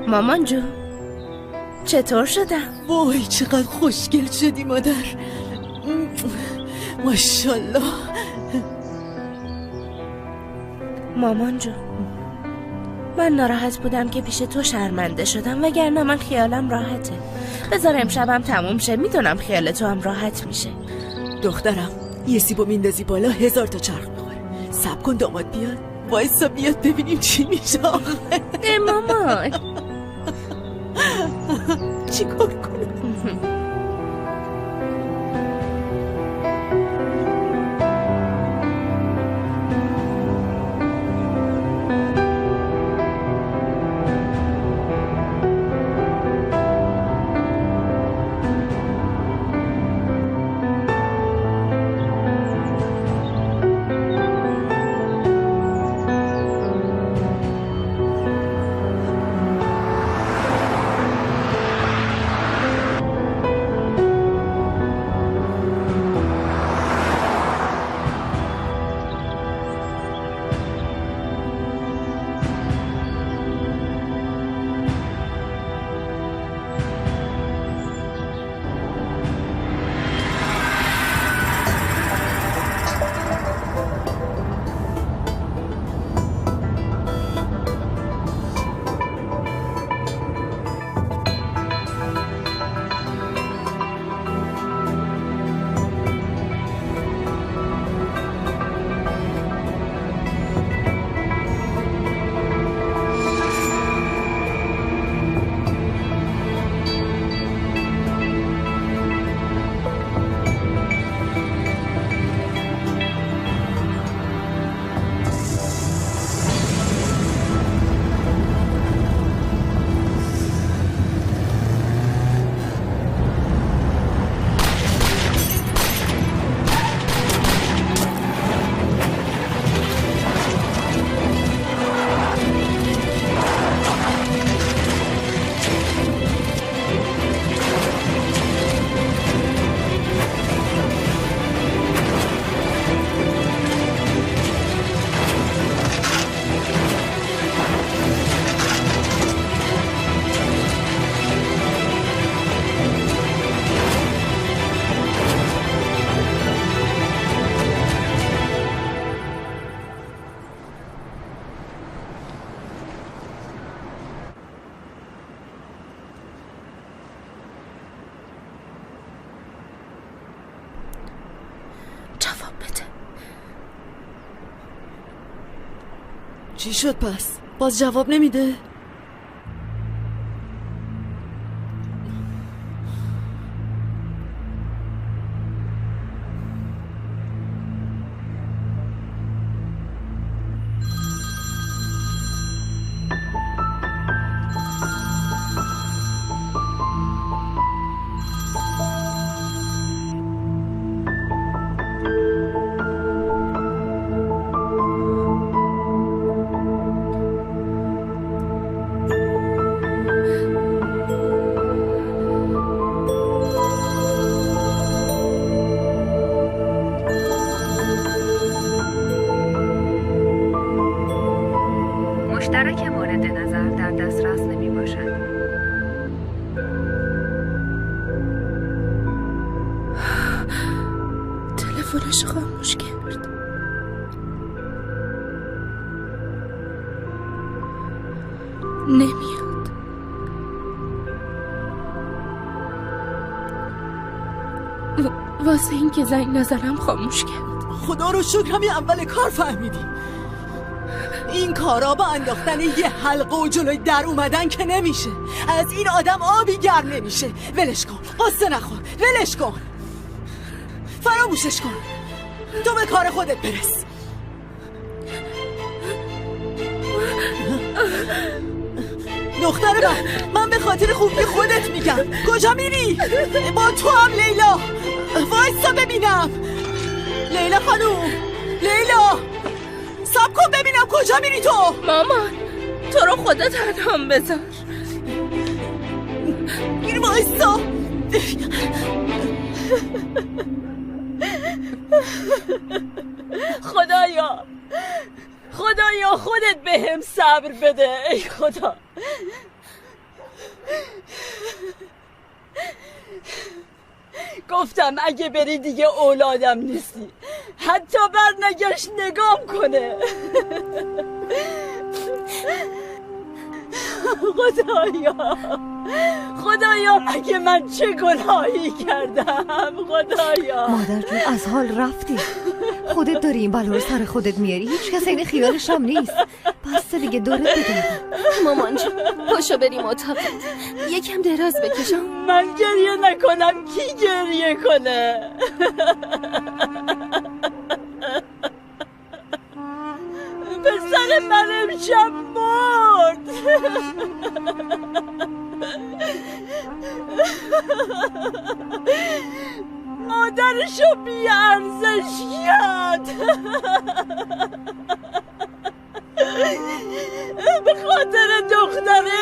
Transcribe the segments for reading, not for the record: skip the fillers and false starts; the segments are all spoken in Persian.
مامان جو چطور شدم؟ وای چقدر خوشگل شدی مادر. ماشاءالله. مامان جو من ناراحت بودم که پیش تو شرمنده شدم، وگرنه من خیالم راحته. بذار امشبم تموم شه، میدونم خیال تو هم راحت میشه. دخترم یه سیبو میندازی بالا 1000 تا چرخ میخوره. صبر کن داماد بیاد، وایسا بیاد ببینیم چی میشه. مامان چی کار کنم؟ چی شد پس؟ باز جواب نمیده؟ مشترک مورد نظر در دسترس نمی باشد. تلفنش خاموش کرد. نمیاد. واسه این که زنگ نزنم خاموش کرد. خدا رو شکر همین اول کار فهمیدی. این کارا با انداختن یه حلقه و جلوی در اومدن که نمیشه. از این آدم آبی گرم نمیشه. ولش کن، قصه نخور، ولش کن، فراموشش کن، تو به کار خودت برس. دختر من به خاطر خوبی خودت میگم. کجا میری؟ با تو هم لیلا. وایسا ببینم. لیلا خانوم، لیلا صبر کن ببینم کجا میری تو. مامان تو رو خدا تنهام بذار. گیر وایسا. خدایا خودت بهم صبر بده. ای خدا گفتم اگه بری دیگه اولادم نیستی. حتی برنگشت نگام کنه. خدایا اگه من چه گناهی کردم. خدایا مادر جون از حال رفتی. خودت داری این بلا رو سر خودت میاری. هیچ کس این خیالش هم نیست. بس دیگه دورت بگردم. مامان جون پاشو بریم اتاقت، یکم دراز بکشم. من گریه نکنم کی گریه کنه؟ پسر من امشب مرد. مادرشو بی‌ارزش کرد. به خاطر دختره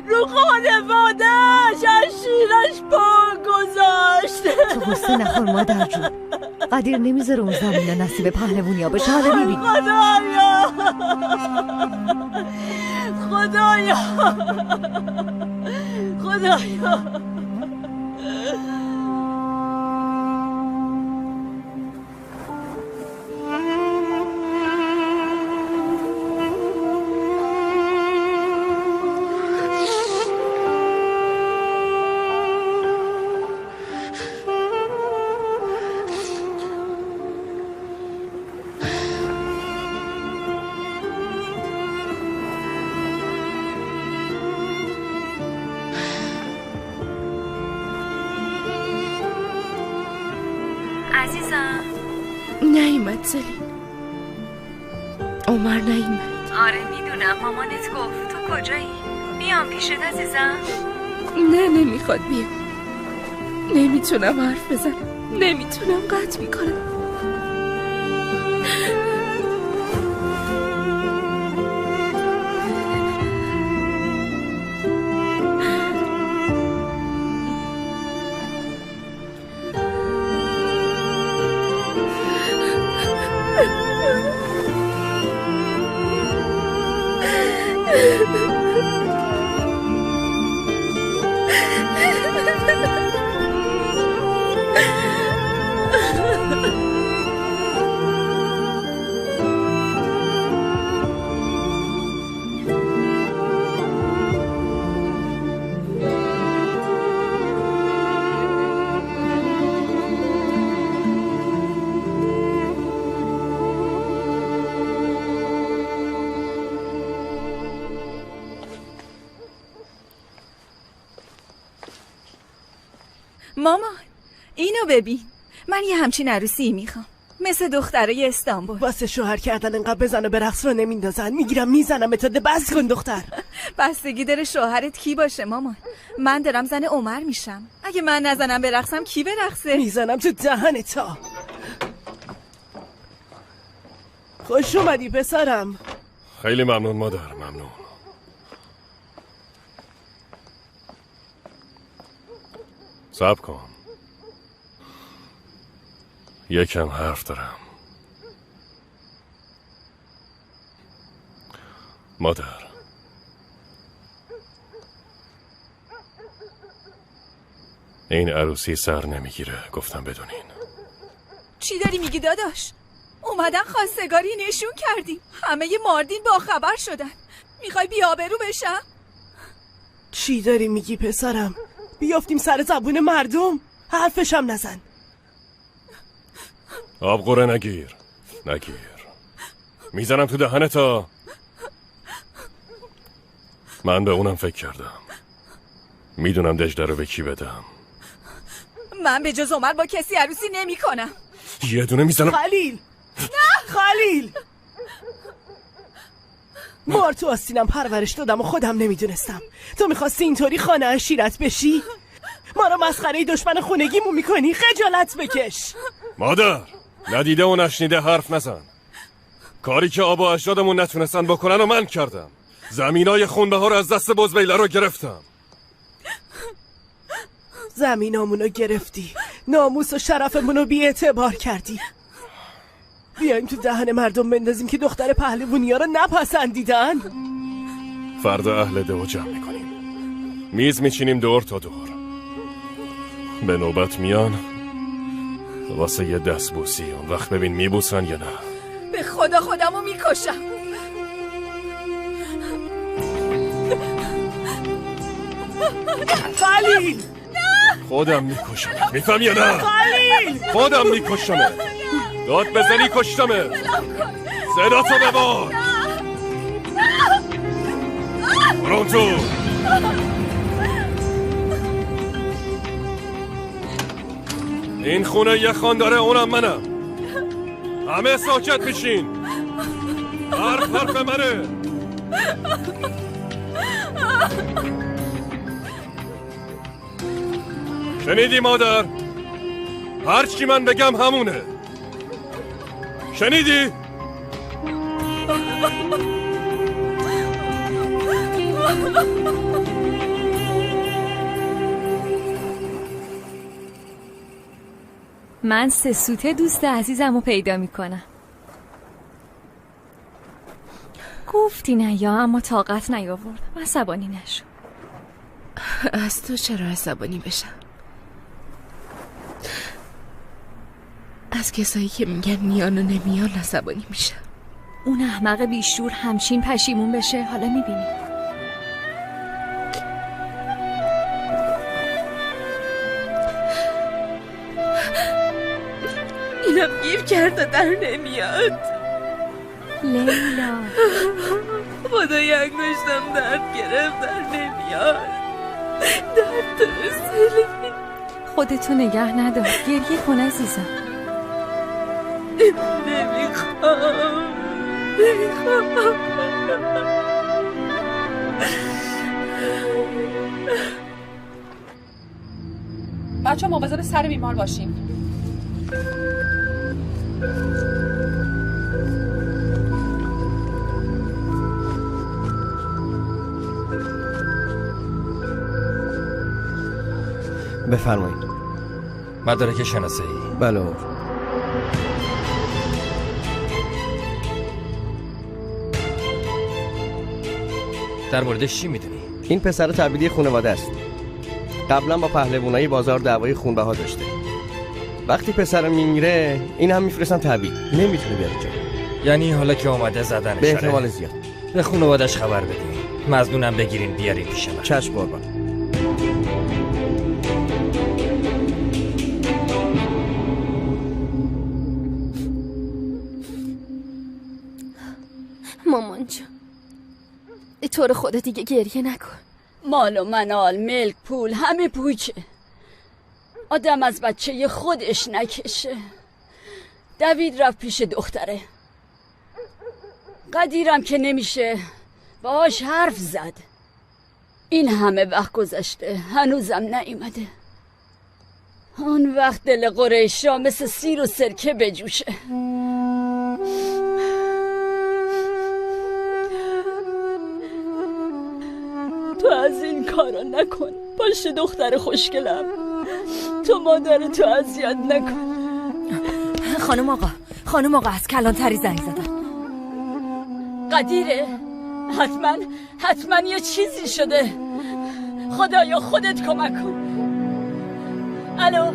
رو خانواده‌اش از شیرش پا گذاشت. تو غصه نخور مادر جون. قدیر نمیذاره اون زمین نصیب پهلوونیا بشه. حالا میبینی. خدایا خدایا خدایا. عزیزم نیومد سلین. عمر نیومد. آره میدونم، مامانت گفت. تو کجایی؟ بیام پیشت عزیزم. نه نمیخواد بیام. نمیتونم حرف بزنم. نمیتونم، قطع میکنم. مامان اینو ببین. من یه همچین عروسی میخوام مثل دخترای استانبول. واسه شوهر کردن انقدر بزن و به رقص رو نمیندازن. میگیرم میزنم اتاده. بس کن دختر. بستگی داره شوهرت کی باشه مامان. من دارم زن عمر میشم. اگه من نزنم برقصم کی برقصه؟ میزنم تو دهنتا. خوش اومدی پسرم. خیلی ممنون مادر. ممنون. صبر کن، یکم حرف دارم. مادر، این عروسی سر نمیگیره. گفتم بدونین. چی داری میگی داداش؟ اومدن خواستگاری نشون کردیم. همه ماردین با خبر شدن. میخوای بی‌آبرو بشم؟ چی داری میگی پسرم؟ بیافتیم سر زبون مردم. حرفشم نزن. آب قره نگیر. میزنم تو دهنتا. من به اونم فکر کردم. میدونم دجله رو به کی بدم. من به جز عمر با کسی عروسی نمی کنم. یه دونه میزنم. خلیل نه خلیل. مار تو آستینم پرورش دادم و خودم نمیدونستم. تو میخواستی اینطوری خانه عشیرت بشی؟ ما رو مسخره دشمن خونگیمون میکنی؟ خجالت بکش. مادر، ندیده و نشنیده حرف نزن. کاری که آبا اجدادمون نتونستن بکنن و من کردم. زمینای خونبه ها رو از دست بزبیله رو گرفتم. زمینامونو گرفتی، ناموس و شرفمونو بی اعتبار کردی. بیایم تو دهن مردم بندازیم که دختر پهلوونیا رو نپسندیدن. فردا اهل دو جمع میکنیم. میز میچینیم دور تا دور. به نوبت میان واسه یه دستبوسی. اون وقت ببین میبوسن یا نه. به خدا خودمو میکشم. خلیل خودم میکشم. میفهم یا نه؟ خلیل خودم میکشمه. داد بزنی کشتمه. صدا تو ببار. برون تو. این خونه یه خانداره، اونم منم. همه ساکت میشین. حرف منه. شنیدی مادر؟ هر چی من بگم همونه. شنیدی؟ من 3 سوته دوست عزیزم رو پیدا میکنم. گفتی نه یا اما طاقت نیاورد. عصبانی نشو. از تو چرا عصبانی بشم؟ از کسایی که میگن میان و نمیان عصبانی میشم. اون احمق بیشور همچین پشیمون بشه حالا میبینی. اینم گیر کرده در نمیاد. لیلا خدای انگشتم درد گرفت در نمیاد. درد درسته. خودتو نگه ندار. گریه کن عزیزم. نمیخوام. بچه ها مواظب سر بیمار باشیم. بفرمایید. مدارک شناسایی. بله. در موردش چی میدونی؟ این پسر تبعیدی خانواده است. قبلا با پهلوانای بازار دعوای خونبها داشته. وقتی پسر میمیره این هم میفرستن تبعید. نمیتونه بیاد اینجا. یعنی حالا که اومده زدنش. به احتمال زیاد. به خانواده‌اش خبر بدین. مظنونم بگیرین بیارین پیش من. چشم قربان. مامان جان تو رو خدا دیگه گریه نکن. مال و منال، ملک، پول همه پوچه. آدم از بچه خودش نکشه. دوید رفت پیش دختره. قدیرم که نمیشه باهاش حرف زد. این همه وقت گذشته هنوزم نیومده. اون وقت دل قریشا مثل سیر و سرکه بجوشه. تو از این کارا نکن. باشه دختر خوشگلم. تو مادرتو اذیت نکن. خانم آقا از کلانتری زنگ زدن. قدیره حتما یه چیزی شده. خدایا خودت کمک کن. الو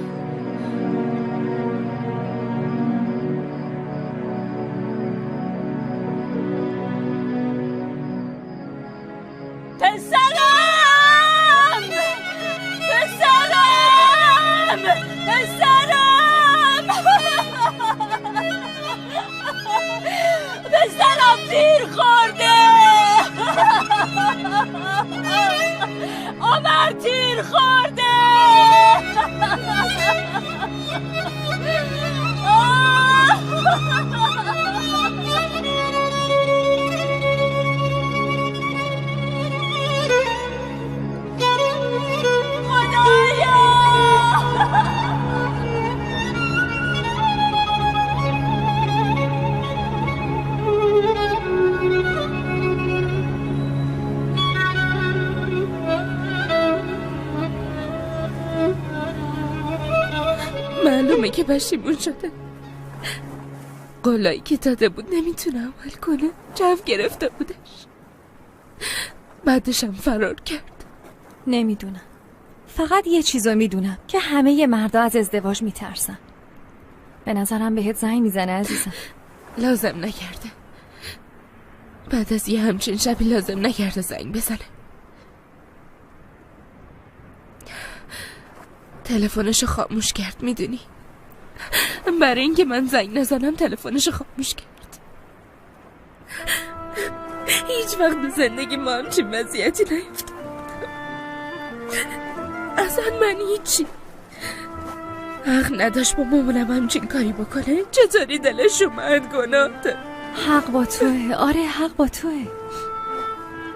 پسرم تیر خورده. عمر تیر خورده. معلومه که پشیمون شده. قولایی که داده بود نمیتونه عمل کنه. جو گرفته بودش. بعدش هم فرار کرد. نمیدونم. فقط یه چیزو میدونم که همه مردا از ازدواج میترسن. به نظرم بهت زنگ میزنه عزیزم. لازم نکرده. بعد از یه همچین شبی لازم نکرده زنگ بزنه. تلفنشو خاموش کرد میدونی؟ برای اینکه من زنگ نزنم تلفنشو خاموش کرد. هیچ وقت به زندگی ما همچین وضعیتی نیفتاد. اصلا من هیچی. حق نداشت با مامانم همچین کاری بکنه. چطوری دلش اومد گناه داره. حق با توه. آره حق با توه.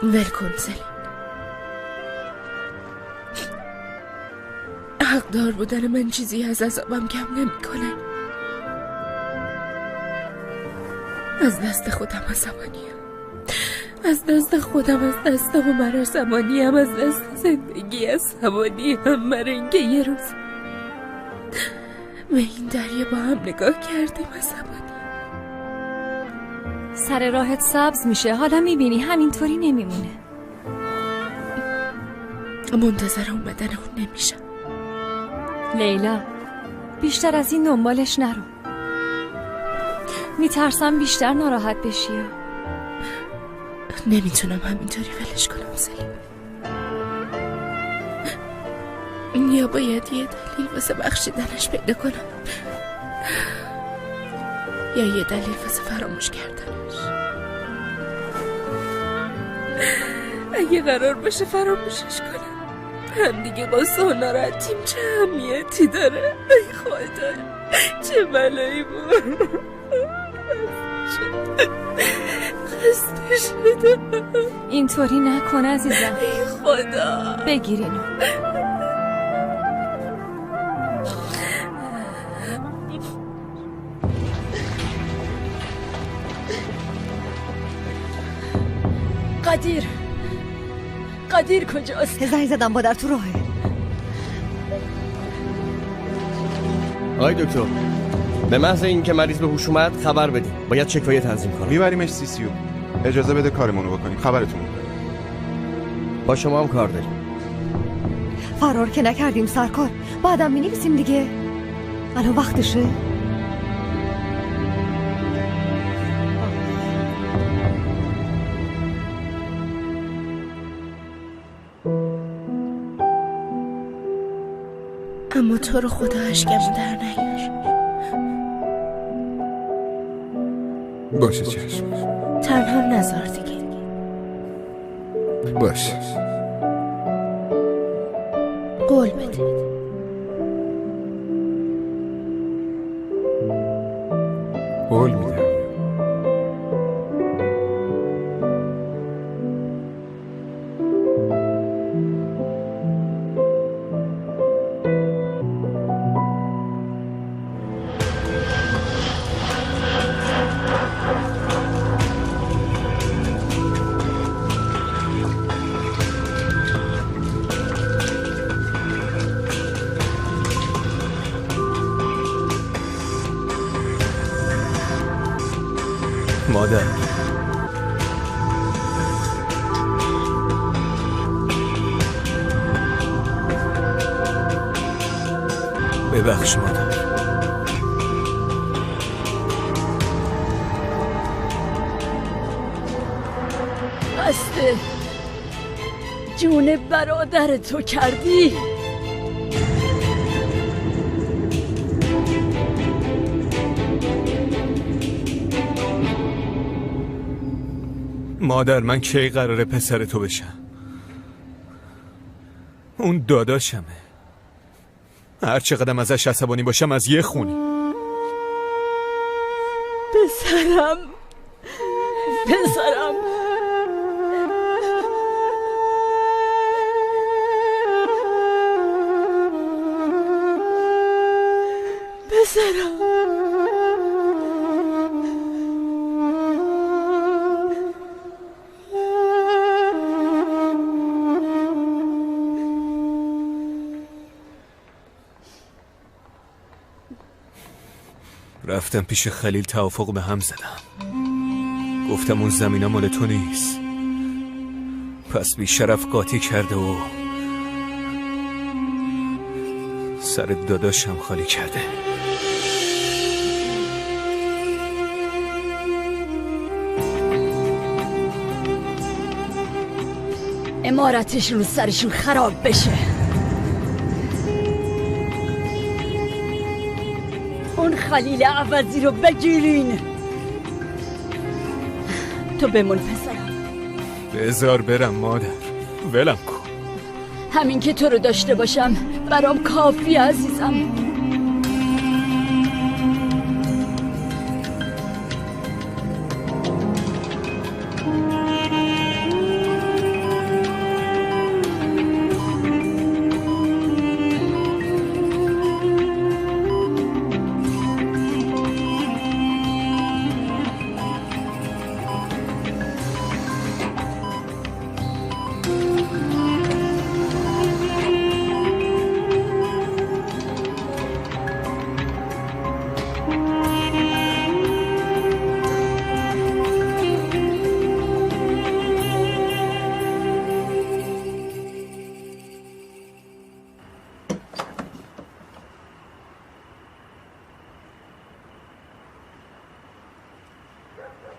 ول کن سلیم. حقدار بودن من چیزی از عذابم کم نمیکنه. از دست خودم عصبانیم. از دست خودم، از دست عمر عصبانیم. از دست زندگی عصبانیم. برای اینکه یه روز به این دریا با هم نگاه کردیم عصبانی. سر راحت سبز میشه. حالا میبینی همینطوری نمیمونه. منتظر اومدن اون نمیشم. لیلا بیشتر از این دنبالش نرو. میترسم بیشتر ناراحت بشی. نمیتونم همینطوری ولش کنم سلیم. یا باید یه دلیل واسه بخشیدنش پیدا کنم یا یه دلیل واسه فراموش کردنش. اگه قرار باشه فراموشش کنم، هم دیگه قصه و ناراحتیم چه اهمیتی داره؟ ای خدا چه بلایی بود. خسته شدم. اینطوری نکن عزیزم. ای خدا بگیر اینو. قدیر کجاست؟ زنگ زدم با در تو راهه. آقای دکتر، به محض اینکه مریض به هوش اومد خبر بدیم. باید چکایی تنظیم کنیم. میبریمش CCU. اجازه بده کارمونو بکنیم. خبرتون می‌کنم. با شما هم کار داریم. فرار که نکردیم سرکار. بعدم می‌نویسیم دیگه. الان وقتشه. اما تو رو خدا اشکمو در نیار. باشه چشم. تنها نذار دیگه. باشه. قول بده. قول میدم. مادر ببخش مادر. بسته جون برادر تو کردی. مادر من کی قراره پسر تو بشم؟ اون داداشمه. هر چقدر ازش عصبانی باشم از یه خونی. پسرم رفتم پیش خلیل توافق به هم زدم. گفتم اون زمینا مال تو نیست. پس بی شرف قاطی کرده و سر داداشم خالی کرده. امارتشون رو سرشون خراب بشه. اون خلیل عوضی رو بگیرین. تو بمون پسرم. بذار برم مادر، ولم کن. همین که تو رو داشته باشم برام کافی عزیزم.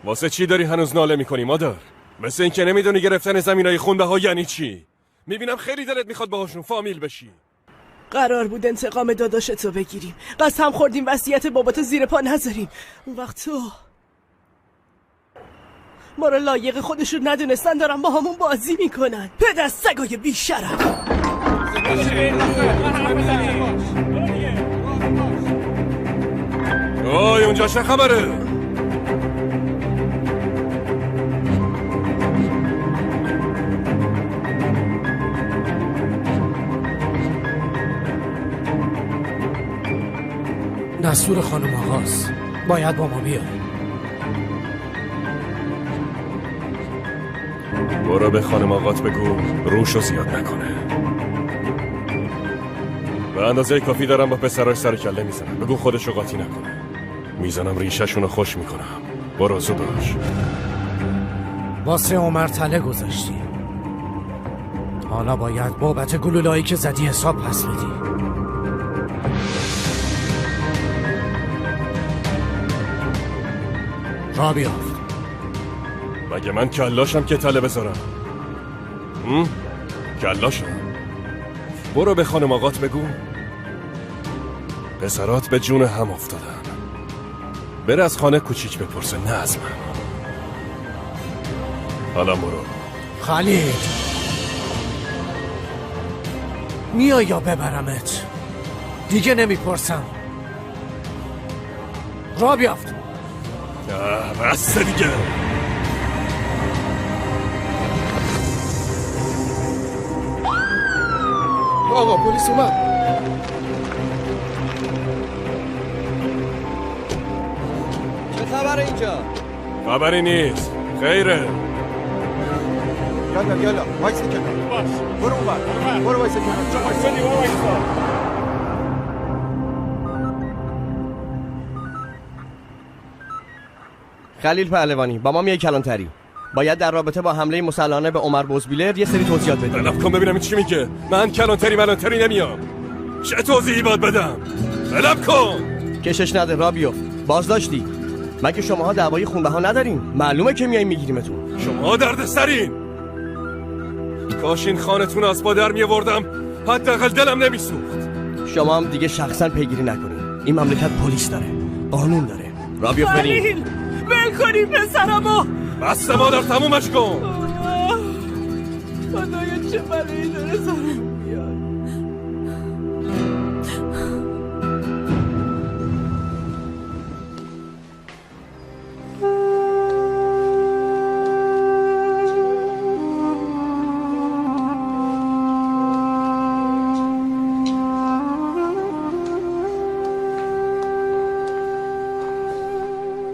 واسه چی داری هنوز ناله میکنی مادر؟ مثل این که نمیدونی گرفتن زمینای خونده ها یعنی چی؟ میبینم خیلی دلت میخواد باهاشون فامیل بشی. قرار بود انتقام داداشتو بگیریم، قسم خوردیم وصیت باباتو زیر پا نذاریم. اون وقت تو ما رو لایق خودشون ندونستن، دارن با همون بازی میکنن. پدر سگای بیشرف. اوه اونجا چه خبره؟ دستور خانم آقاست، باید با ما بیاد. برو به خانم آقات بگو روشو زیاد نکنه. به اندازه کافی دارم با پسراش سر کله میزنم. بگو خودشو قاطی نکنه. میزنم ریشه‌شونو خوش میکنم. برو زود باش. واسه عمر تله گذاشتی، حالا باید بابت گلولایی که زدی حساب پس بدی. را بیافت. مگه من کلاشم که تله بذارم؟ کلاشم. برو به خانم آقات بگو پسرات به جون هم افتادن. بره از خانه کوچیک بپرسه، نه از من. حالا برو. خالد میای یا ببرمت؟ دیگه نمیپرسم. را بیافت. بس دیگه. آقا پلیس اومد. چه خبره اینجا؟ خبری نیست. خیره. یالا وایس کنار. باش. برو اونور. برو وایس کنار. وایس. خلیل پهلوانی، با ما میای کلانتری. باید در رابطه با حمله مسلحانه به عمر بوزبیلر یه سری توضیحات بدی. بلب کن ببینم چی میگه. من کلانتری نمیام. چه توضیحی باید بدم؟ بلب کن. کشش نده رابیو. بازداشتی. مگه شماها دعوای خونبها ندارین؟ معلومه که میای میگیریمتون. شما درد سرین. کاش این خانتون از با در میوردم، حداقل دلم نمیسوخت. شما هم دیگه شخصا پیگیری نکنین. این مملکت پلیس داره، قانون داره. رابیو بریم. ول کنیم پسرمو. بس مادر تمومش کن. خدایا چه بلایی داره سرم میاد.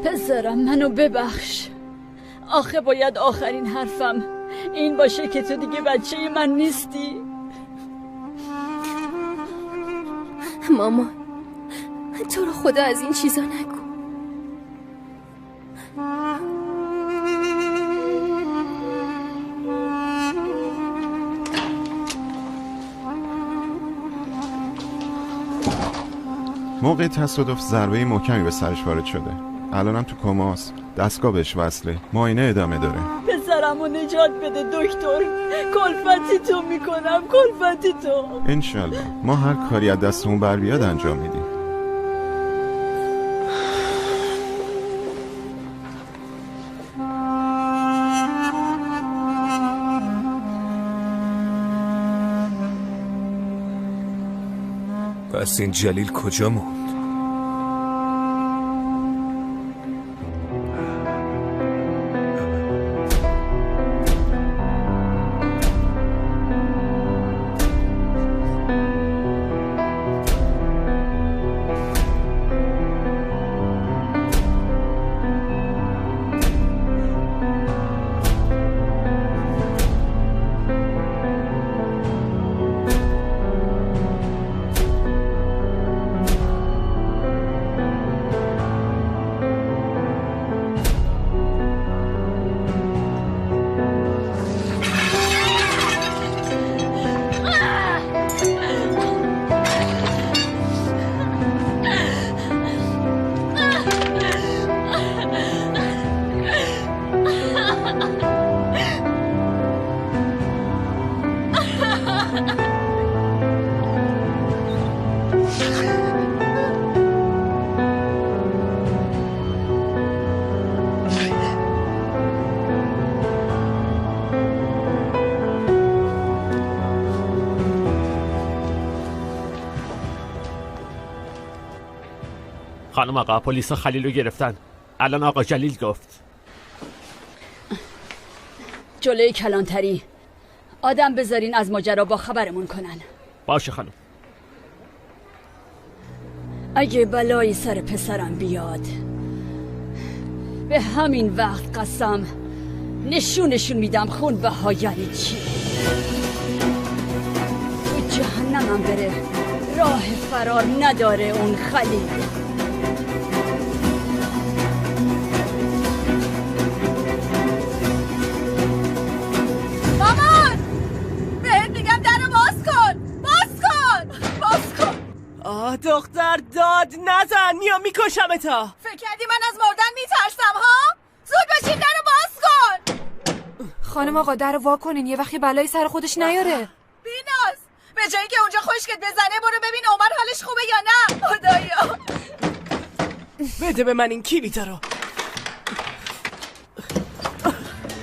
پسرم منو ببخش. آخه باید آخرین حرفم این باشه که تو دیگه بچه من نیستی. مامان تو رو خدا از این چیزا نگو. موقع تصادف ضربه محکمی به سرش وارد شده. الانم تو کماست. دستگاه بهش وصله. معاینه ادامه داره. پسرمو نجات بده دکتر. کلفتی تو میکنم، کلفتی تو. انشالله ما هر کاری از دستمون بر بیاد انجام میدیم. پس این جلیل کجا موند؟ خانم آقا، پلیس خلیل رو گرفتن. الان آقا جلیل گفت جلوی کلانتری آدم بذارین از ماجرا با خبرمون کنن. باشه خانم. اگه بلایی سر پسرم بیاد به همین وقت قسم نشونشون میدم خون بها یعنی چی. تو جهنمم بره، راه فرار نداره اون خلیل. مامان بهت میگم درو باز کن، باز کن، باز کن. آه دختر داد نزن، میام میکشم تا. فکر کردی من از مردن میترسم ها؟ زود بشین درو باز کن. خانم آقا درو وا کنین، یه وقتی بلایی سر خودش نیاره. بیناز به جایی که اونجا خشکت بزنه برو ببین عمر حالش خوبه یا نه. خدایا بده به من این کلیدا رو.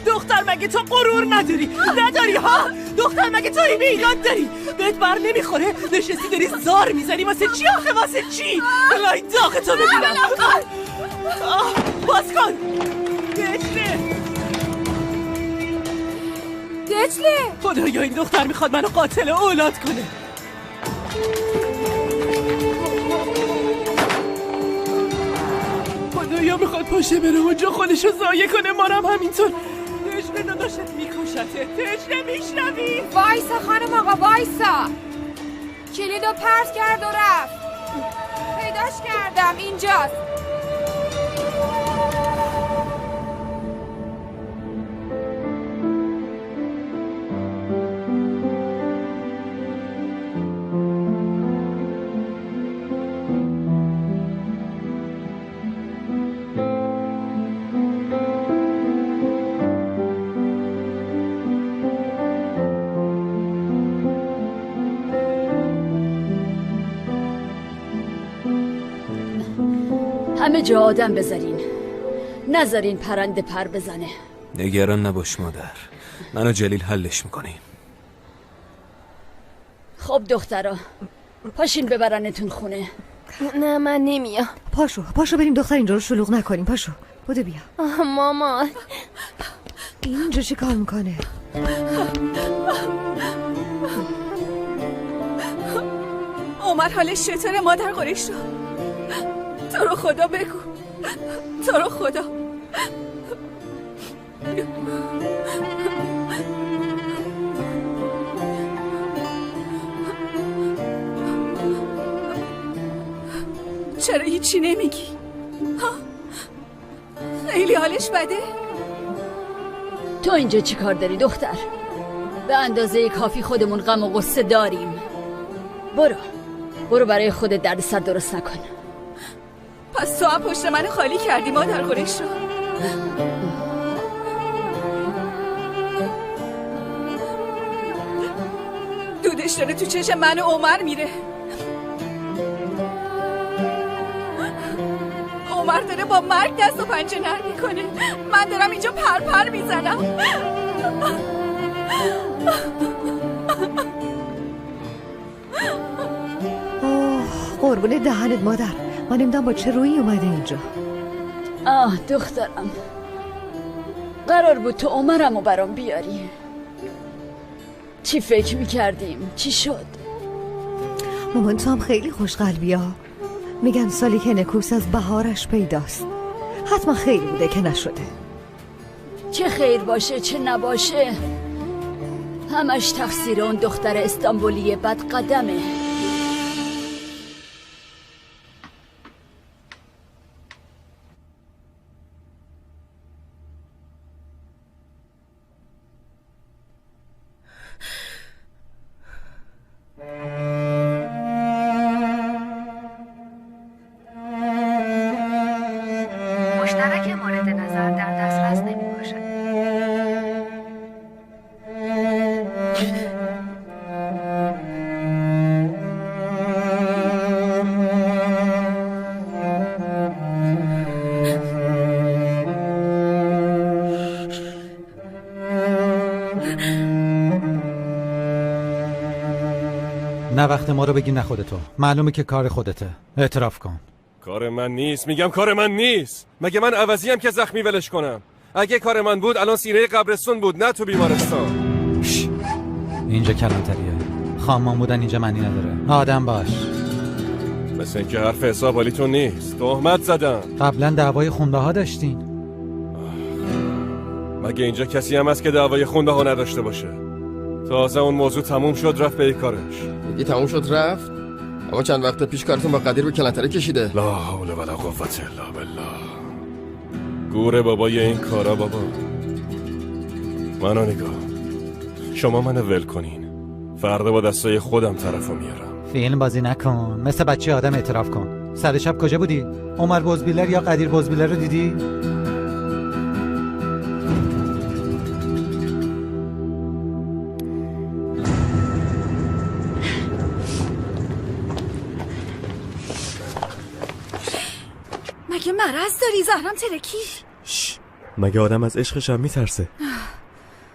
دختر مگه تو غرور نداری ها؟ دختر مگه تو این ایراد داری؟ بهت بر نمیخوره؟ نشستی داری زار میزنی واسه چی آخه؟ واسه چی؟ بلای داغ تو ببینم. باز کن. دجله خدایا این دختر میخواد منو قاتل اولاد کنه. خدایا میخواد پاشه بره اونجا خودشو ضایع کنه، مارم همینطور. دجله داداشت میکشته. دجله میشنوی؟ وایسا خانم آقا وایسا. کلیدو پرت کرد و رفت. پیداش کردم، اینجاست. همه جا آدم بذارین، نذارین پرنده پر بزنه. نگران نباش مادر، من و جلیل حلش میکنیم. خب دخترا پاشین ببرنتون خونه. نه من نمیام. پاشو بریم دختر، اینجا رو شلوغ نکنیم. پاشو بوده بیا. مامان اینجا چی کار میکنه؟ عمر حالش چطوره مادر قریش رو؟ تو رو خدا بگو، تو رو خدا. چرا هیچی نمیگی؟ خیلی حالش بده؟ تو اینجا چی کار داری دختر؟ به اندازه کافی خودمون غم و غصه داریم. برو برای خودت دردسر درست نکن. پس تو هم پشت من خالی کردی مادر قریش رو. دودش داره تو چشم من و عمر میره. عمر داره با مرگ دست و پنجه نرم میکنه. من دارم اینجا پر میزنم. قربون دهنت مادر. من نمیدونم با چه رویی اومده اینجا. دخترم، قرار بود تو عمرمو برام بیاری. چی فکر میکردیم؟ چی شد؟ مامان تو هم خیلی خوشقلبی ها. میگن سالی که نکوس از بهارش پیداست. حتما خیر بوده که نشده. چه خیر باشه چه نباشه، همش تقصیر اون دختر استانبولی بد قدمه. مشترک مورد نظر در دسترس نمی باشد. نه وقت ما رو بگی نه خودتو. معلومه که کار خودته. اعتراف کن. کار من نیست. میگم کار من نیست. مگه من عوضیم که زخمی ولش کنم؟ اگه کار من بود الان سینه قبرستون بود، نه تو بیمارستان. اینجا کلانتریه. خامان بودن اینجا معنی نداره. آدم باش. مثل اینکه حرف حساب حالیتون نیست. تهمت زدم. قبلا دعوای خونده ها داشتین. مگه اینجا کسی هم هست که دعوای خونده ها نداشته باشه؟ تازه اون موضوع تموم شد رفت به کارش. دیگه تموم شد رفت؟ اما چند وقت پیش کارتون با قدیر به کلانتری کشیده. لا حول ولا قوة الا بالله. گوره بابای این کارا بابا. منو نگاه. شما منو ول کنین. فردا با دستای خودم طرفو میارم. فیلم بازی نکن. مثل بچه آدم اعتراف کن. سر شب کجا بودی؟ عمر بزبیلر یا قدیر بزبیلر رو دیدی؟ مگه مرض داری؟ زهرم ترکی. مگه آدم از عشقش هم میترسه؟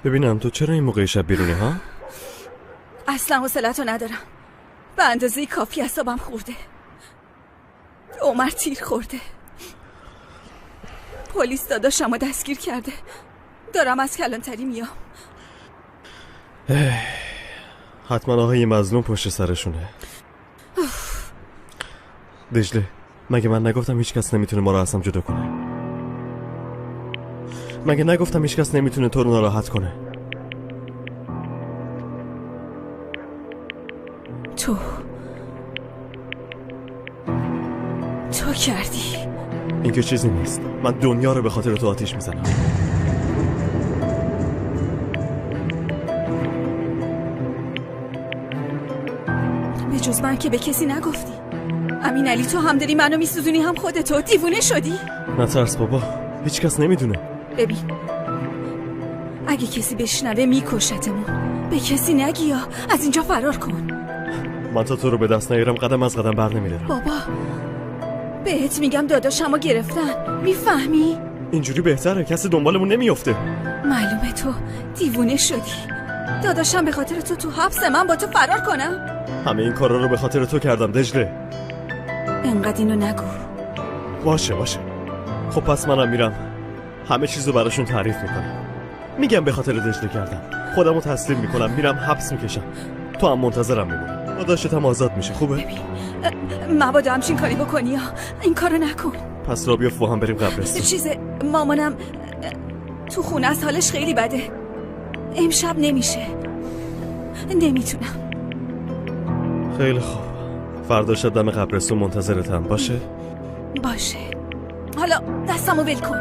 ببینم تو چرا این موقع شب بیرونی ها؟ اصلا حوصله‌تو ندارم. به اندازه کافی اعصابم خورده. عمر تیر خورده. پلیس داداشمو دستگیر کرده. دارم از کلانتری میام. حتما آقای مظلوم پشت سرشونه. دجله، مگه من نگفتم هیچ کس نمیتونه ما رو از هم جدا کنه؟ مگه نگفتم هیچ کس نمیتونه تو رو ناراحت کنه؟ تو کردی. این که چیزی نیست. من دنیا رو به خاطر تو آتیش میزنم. به جز من که به کسی نگفتی. امین علی تو هم داری منو میسوزونی هم خودتو. دیوونه شدی؟ نترس بابا، هیچ کس نمیدونه. ببین اگه کسی بشنوه میکشتمون. به کسی نگی یا از اینجا فرار کن. من تا تو رو به دست نیارم قدم از قدم بر نمیدارم. بابا بهت میگم داداشمو گرفتن. میفهمی؟ اینجوری بهتره، کسی دنبالمون نمیفته. معلومه تو دیوونه شدی. داداشم به خاطر تو حبس، من با تو فرار کنم؟ همه این کارا رو به خاطر تو کردم دجله. انقدر اینو نگو. باشه خب پس منم میرم همه چیزو براشون تعریف میکنم. میگم به خاطر دجله کردم. خودمو تسلیم میکنم، میرم حبس میکشم. تو هم منتظرم میمونی. داداشتم آزاد میشه. خوبه؟ ببین مبادا همچین کاری بکنی یا این کارو نکن. پس را بیفت با هم بریم قبرستون. مامانم تو خونه از حالش خیلی بده. امشب نمیشه. نمیتونم. خیلی خوب، فردا شب دم قبرستون منتظرتم. باشه؟ حالا دستمو ول کن.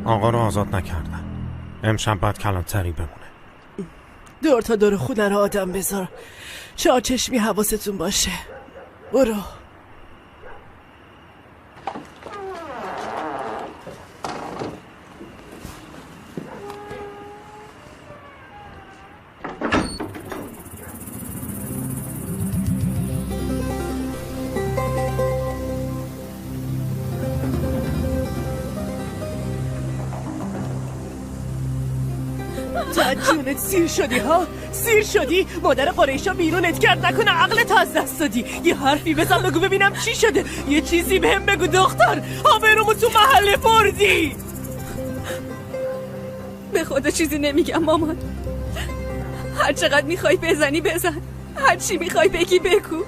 آقا رو آزاد نکردن. امشب باید کلانتری بمونه. دور تا دور خونه رو آدم بذار. چشمی حواستون باشه. برو. جونت سیر شدی ها؟ سیر شدی؟ مادر قریشا بیرونت کرد نکنه عقلت از دست دادی. یه حرفی بزن بگو ببینم چی شده. یه چیزی بهم بگو دختر. آبرومو تو محله بردی. به خدا چیزی نمیگم مامان. هر چقدر میخوای بزنی بزن، هر چی میخوای بگی بگو.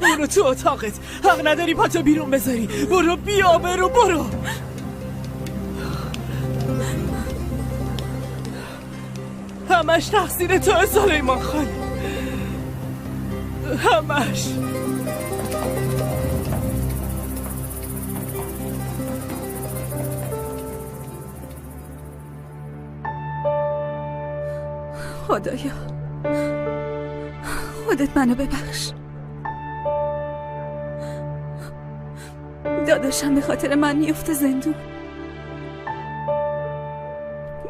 برو تو اتاقت. حق نداری پاتو بیرون بذاری. برو بیا برو. همش تقصیر تو سلیمان خان. همش. خدایا خودت منو ببخش. داداشم به خاطر من میفته زندون.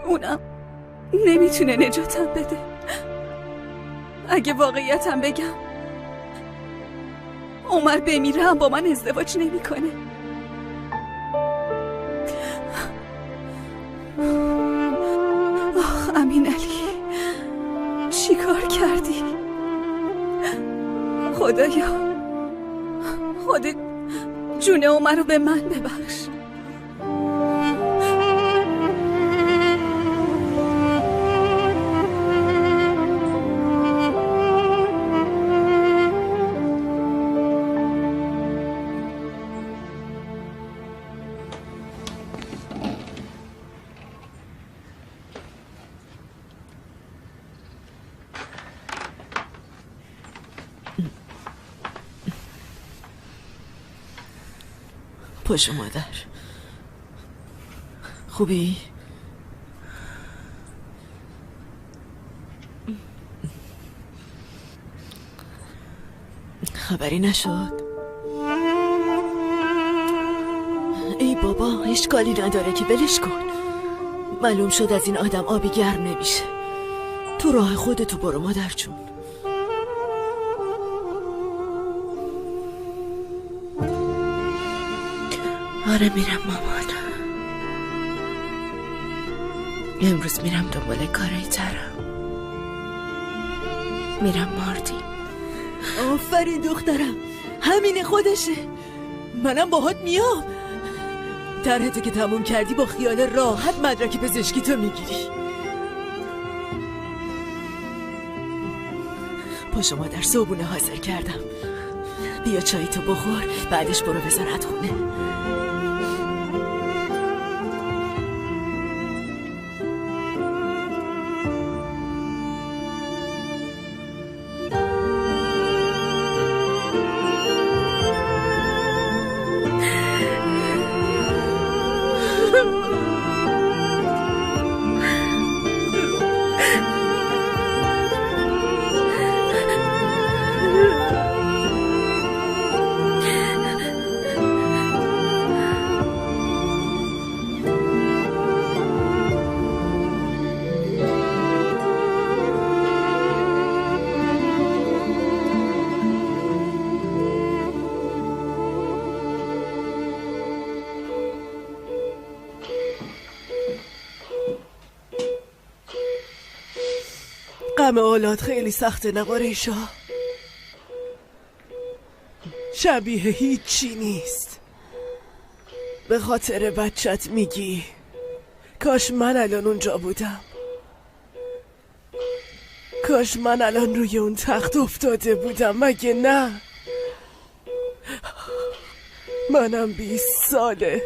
اونم نمیتونه نجاتم بده. اگه واقعیتم بگم عمر بمیره هم با من ازدواج نمیکنه. آخ امین علی چی کار کردی؟ خدایا خودت جون عمر رو به من ببخش. پاشو مادر. خوبی؟ خبری نشد؟ ای بابا اشکالی نداره که ولش کن. معلوم شد از این آدم آبی گرم نمیشه. تو راه خودتو برو مادر جون. آره میرم مامان. امروز میرم دنبال کارای ترم. میرم ماردین. آفرین دخترم. همین خودشه. منم باهات میام. طرحتو که تموم کردی با خیال راحت مدرک پزشکی تو میگیری. پاشو مادر صبحونه حاضر کردم. بیا چایی تو بخور بعدش برو وزارت خونه. غم اولاد خیلی سخته نقاریشا. شبیه هیچی نیست. به خاطر بچت میگی کاش من الان اونجا بودم. کاش من الان روی اون تخت افتاده بودم. مگه نه؟ منم 20 ساله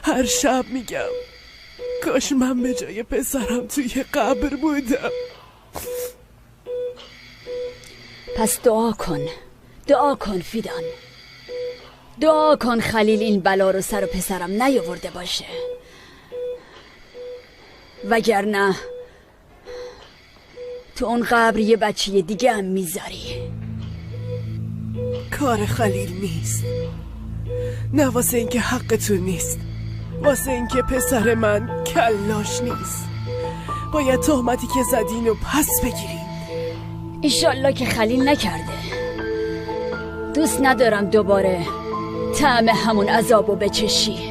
هر شب میگم کاش من به جای پسرم توی قبر بودم. پس دعا کن فیدان. دعا کن خلیل این بلا رو سر و پسرم نیاورده باشه. وگرنه تو اون قبر یه بچه دیگه هم میذاری. کار خلیل نیست، نه واسه اینکه حقتون نیست، واسه اینکه پسر من کلاش نیست. باید تهمتی که زدین و پس بگیرین. ایشالله که خلیل نکرده. دوست ندارم دوباره طعم همون عذابو بچشی.